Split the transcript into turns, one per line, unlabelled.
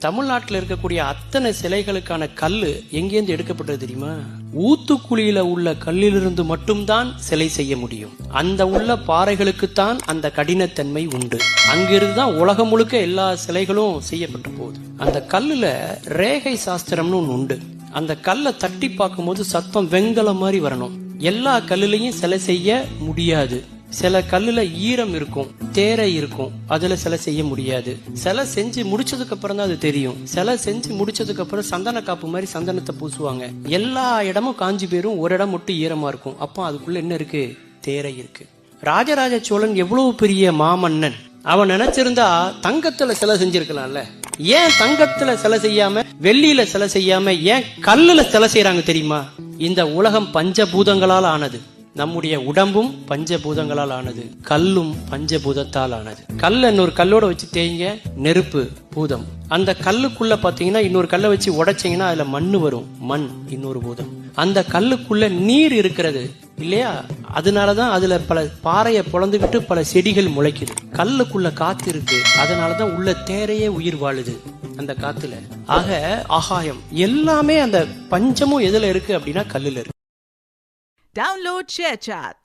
தமிழ்நாட்டில் இருக்கக்கூடிய அத்தனை சிலைகளுக்கான கல்லு எங்கேருந்து எடுக்கப்பட்டது தெரியுமா? ஊத்துக்குழியில உள்ள கல்லிலிருந்து மட்டும்தான் சிலை செய்ய முடியும். அந்த உள்ள பாறைகளுக்குத்தான் அந்த கடினத்தன்மை உண்டு. அங்கிருந்து தான் உலகம் முழுக்க எல்லா சிலைகளும் செய்யப்பட்டு போகுது. அந்த கல்லுல ரேகை சாஸ்திரம்னு ஒன்று உண்டு. அந்த கல்லை தட்டி பார்க்கும்போது சத்தம் வெங்கலம் மாதிரி வரணும். எல்லா கல்லுலையும் சிலை செய்ய முடியாது. சில கல்லுல ஈரம் இருக்கும், தேரை இருக்கும், அதுல சிலை செய்ய முடியாது. சிலை செஞ்சு முடிச்சதுக்கு அப்புறம் தான் அது தெரியும். சிலை செஞ்சு முடிச்சதுக்கு அப்புறம் சந்தன காப்பு மாதிரி சந்தனத்தை பூசுவாங்க. எல்லா இடமும் காஞ்சி போயிரும், ஒரு இடம் மட்டும் ஈரமா இருக்கும். அப்போ அதுக்குள்ள என்ன இருக்கு? தேரை இருக்கு. ராஜராஜ சோழன் எவ்வளவு பெரிய மாமன்னன். அவன் நினைச்சிருந்தா தங்கத்துல சிலை செஞ்சிருக்கலாம்ல. ஏன் தங்கத்துல சிலை செய்யாம, வெள்ளியில சிலை செய்யாம, ஏன் கல்லுல சிலை செய்யறாங்க தெரியுமா? இந்த உலகம் பஞ்சபூதங்களால் ஆனது. நம்முடைய உடம்பும் பஞ்சபூதங்களால் ஆனது, கல்லும் பஞ்சபூதத்தால் ஆனது. கல்ல இன்னொரு கல்லோட வச்சு தேய்ங்க, நெருப்பு பூதம். அந்த கல்லுக்குள்ள பாத்தீங்கன்னா இன்னொரு கல்லை வச்சு உடைச்சிங்கன்னா அதுல மண்ணு வரும், மண் இன்னொரு பூதம். அந்த கல்லுக்குள்ள நீர் இருக்கிறது இல்லையா? அதனாலதான் அதுல பல பாறையை பொழந்துகிட்டு பல செடிகள் முளைக்குது. கல்லுக்குள்ள காத்து இருக்கு, அதனாலதான் உள்ள தேரையே உயிர் வாழுது அந்த காத்துல. ஆக ஆகாயம் எல்லாமே அந்த பஞ்சமும் எதுல இருக்கு அப்படின்னா கல்லுல இருக்கு.
Download ShareChat.